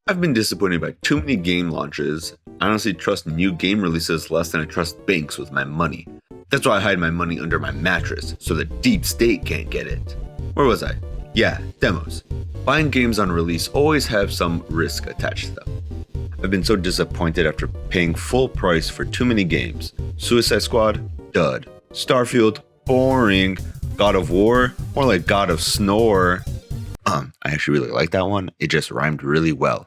I've been disappointed by too many game launches. I honestly trust new game releases less than I trust banks with my money. That's why I hide my money under my mattress, so the deep state can't get it. Where was I? Yeah, demos. Buying games on release always have some risk attached to them. I've been so disappointed after paying full price for too many games. Suicide Squad? Dud. Starfield? Boring. God of War? More like God of Snore. I actually really like that one. It just rhymed really well.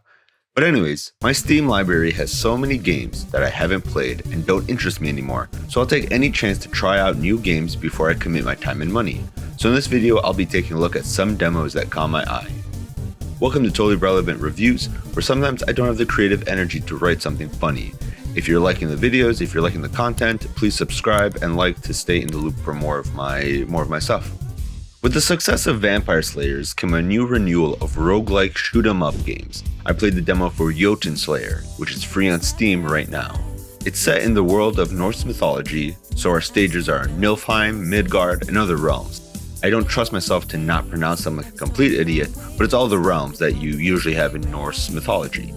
But anyways, my Steam library has so many games that I haven't played and don't interest me anymore, so I'll take any chance to try out new games before I commit my time and money. So in this video, I'll be taking a look at some demos that caught my eye. Welcome to Totally Relevant Reviews, where sometimes I don't have the creative energy to write something funny. If you're liking the videos, if you're liking the content, please subscribe and like to stay in the loop for more of my stuff. With the success of Vampire Slayers came a new renewal of roguelike shoot-'em-up games. I played the demo for JotunnSlayer, which is free on Steam right now. It's set in the world of Norse mythology, so our stages are Niflheim, Midgard, and other realms. I don't trust myself to not pronounce them like a complete idiot, but it's all the realms that you usually have in Norse mythology.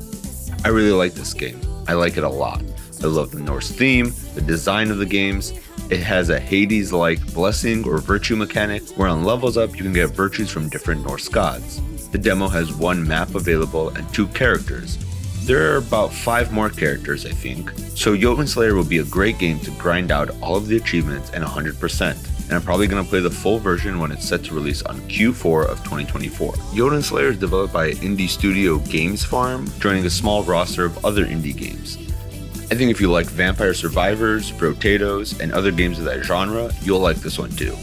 I really like this game. I like it a lot. I love the Norse theme, the design of the games. It has a Hades-like blessing or virtue mechanic, where on levels up you can get virtues from different Norse gods. The demo has one map available and 2 characters. There are about 5 more characters, I think, so JotunnSlayer will be a great game to grind out all of the achievements and 100%, and I'm probably going to play the full version when it's set to release on Q4 of 2024. JotunnSlayer is developed by indie studio Games Farm, joining a small roster of other indie games. I think if you like Vampire Survivors, Potatoes, and other games of that genre, you'll like this one too.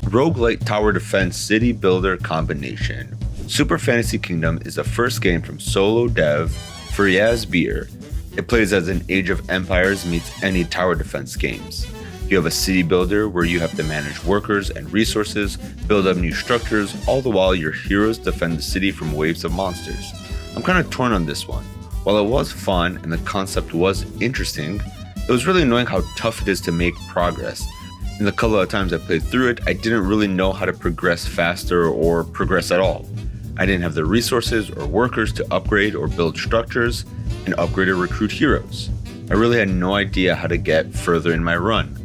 Rogue-Lite Tower Defense City Builder Combination. Super Fantasy Kingdom is the first game from solo dev Faryaz Beer. It plays as an Age of Empires meets any tower defense games. You have a city builder where you have to manage workers and resources, build up new structures, all the while your heroes defend the city from waves of monsters. I'm kind of torn on this one. While it was fun and the concept was interesting, it was really annoying how tough it is to make progress. In the couple of times I played through it, I didn't really know how to progress faster or progress at all. I didn't have the resources or workers to upgrade or build structures and upgrade or recruit heroes. I really had no idea how to get further in my run.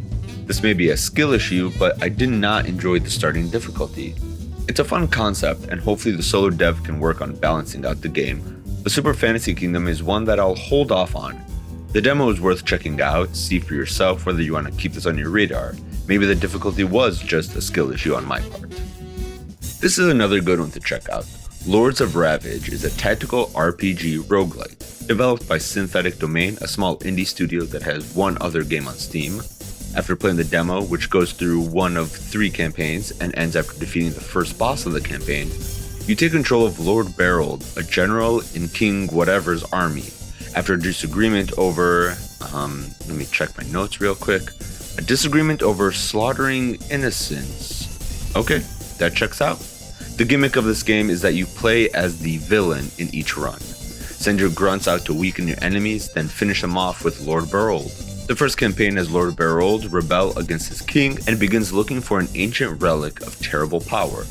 This may be a skill issue, but I did not enjoy the starting difficulty. It's a fun concept, and hopefully the solo dev can work on balancing out the game. The Super Fantasy Kingdom is one that I'll hold off on. The demo is worth checking out, see for yourself whether you want to keep this on your radar. Maybe the difficulty was just a skill issue on my part. This is another good one to check out. Lords of Ravage is a tactical RPG roguelite, developed by Synthetic Domain, a small indie studio that has one other game on Steam. After playing the demo, which goes through one of 3 campaigns and ends after defeating the first boss of the campaign, you take control of Lord Berold, a general in King Whatever's army. After a disagreement over, let me check my notes real quick. A disagreement over slaughtering innocents. Okay, that checks out. The gimmick of this game is that you play as the villain in each run. Send your grunts out to weaken your enemies, then finish them off with Lord Berold. The first campaign has Lord Berold rebel against his king and begins looking for an ancient relic of terrible power.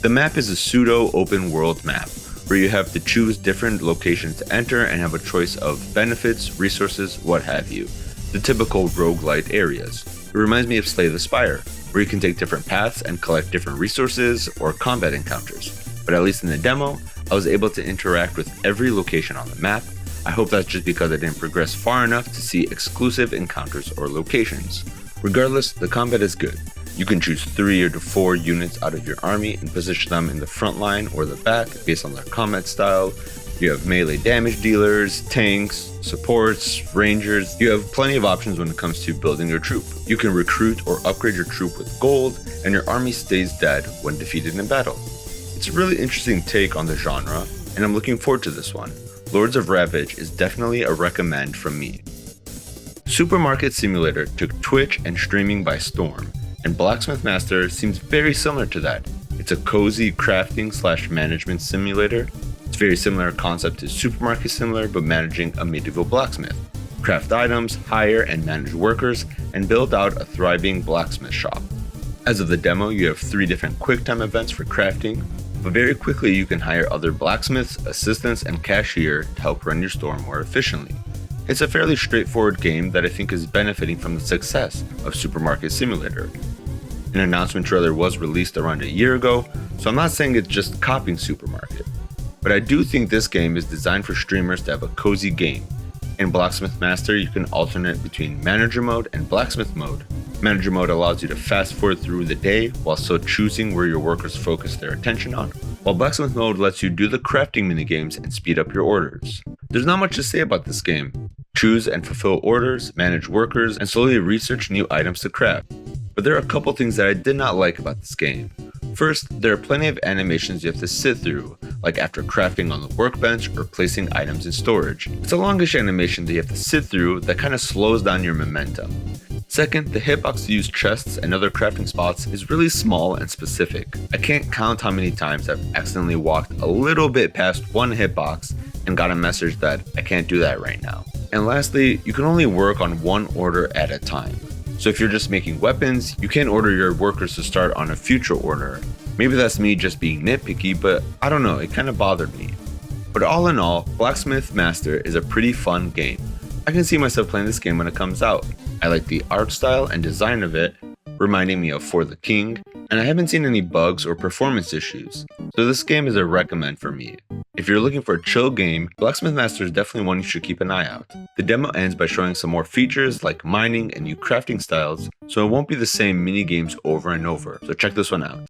The map is a pseudo-open world map, where you have to choose different locations to enter and have a choice of benefits, resources, what have you. The typical roguelite areas. It reminds me of Slay the Spire, where you can take different paths and collect different resources or combat encounters. But at least in the demo, I was able to interact with every location on the map. I hope that's just because I didn't progress far enough to see exclusive encounters or locations. Regardless, the combat is good. You can choose 3 or 4 units out of your army and position them in the front line or the back based on their combat style. You have melee damage dealers, tanks, supports, rangers. You have plenty of options when it comes to building your troop. You can recruit or upgrade your troop with gold, and your army stays dead when defeated in battle. It's a really interesting take on the genre, and I'm looking forward to this one. Lords of Ravage is definitely a recommend from me. Supermarket Simulator took Twitch and streaming by storm, and Blacksmith Master seems very similar to that. It's a cozy crafting / management simulator. It's very similar concept to Supermarket Simulator, but managing a medieval blacksmith. Craft items, hire and manage workers, and build out a thriving blacksmith shop. As of the demo, you have 3 different QuickTime events for crafting, but very quickly you can hire other blacksmiths, assistants, and cashier to help run your store more efficiently. It's a fairly straightforward game that I think is benefiting from the success of Supermarket Simulator. An announcement trailer was released around a year ago, so I'm not saying it's just copying Supermarket. But I do think this game is designed for streamers to have a cozy game. In Blacksmith Master, you can alternate between Manager Mode and Blacksmith Mode. Manager Mode allows you to fast forward through the day while still choosing where your workers focus their attention on, while Blacksmith Mode lets you do the crafting minigames and speed up your orders. There's not much to say about this game. Choose and fulfill orders, manage workers, and slowly research new items to craft. But there are a couple things that I did not like about this game. First, there are plenty of animations you have to sit through, like after crafting on the workbench or placing items in storage. It's a longish animation that you have to sit through that kind of slows down your momentum. Second, the hitbox to use chests and other crafting spots is really small and specific. I can't count how many times I've accidentally walked a little bit past one hitbox and got a message that I can't do that right now. And lastly, you can only work on one order at a time. So if you're just making weapons, you can't order your workers to start on a future order. Maybe that's me just being nitpicky, but I don't know, it kind of bothered me. But all in all, Blacksmith Master is a pretty fun game. I can see myself playing this game when it comes out. I like the art style and design of it, reminding me of For the King, and I haven't seen any bugs or performance issues, so this game is a recommend for me. If you're looking for a chill game, Blacksmith Master is definitely one you should keep an eye out. The demo ends by showing some more features like mining and new crafting styles, so it won't be the same mini games over and over, so check this one out.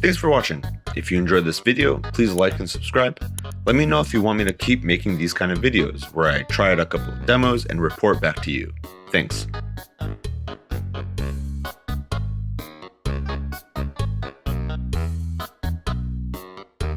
Thanks for watching. If you enjoyed this video, please like and subscribe. Let me know if you want me to keep making these kind of videos where I try out a couple of demos and report back to you. Thanks.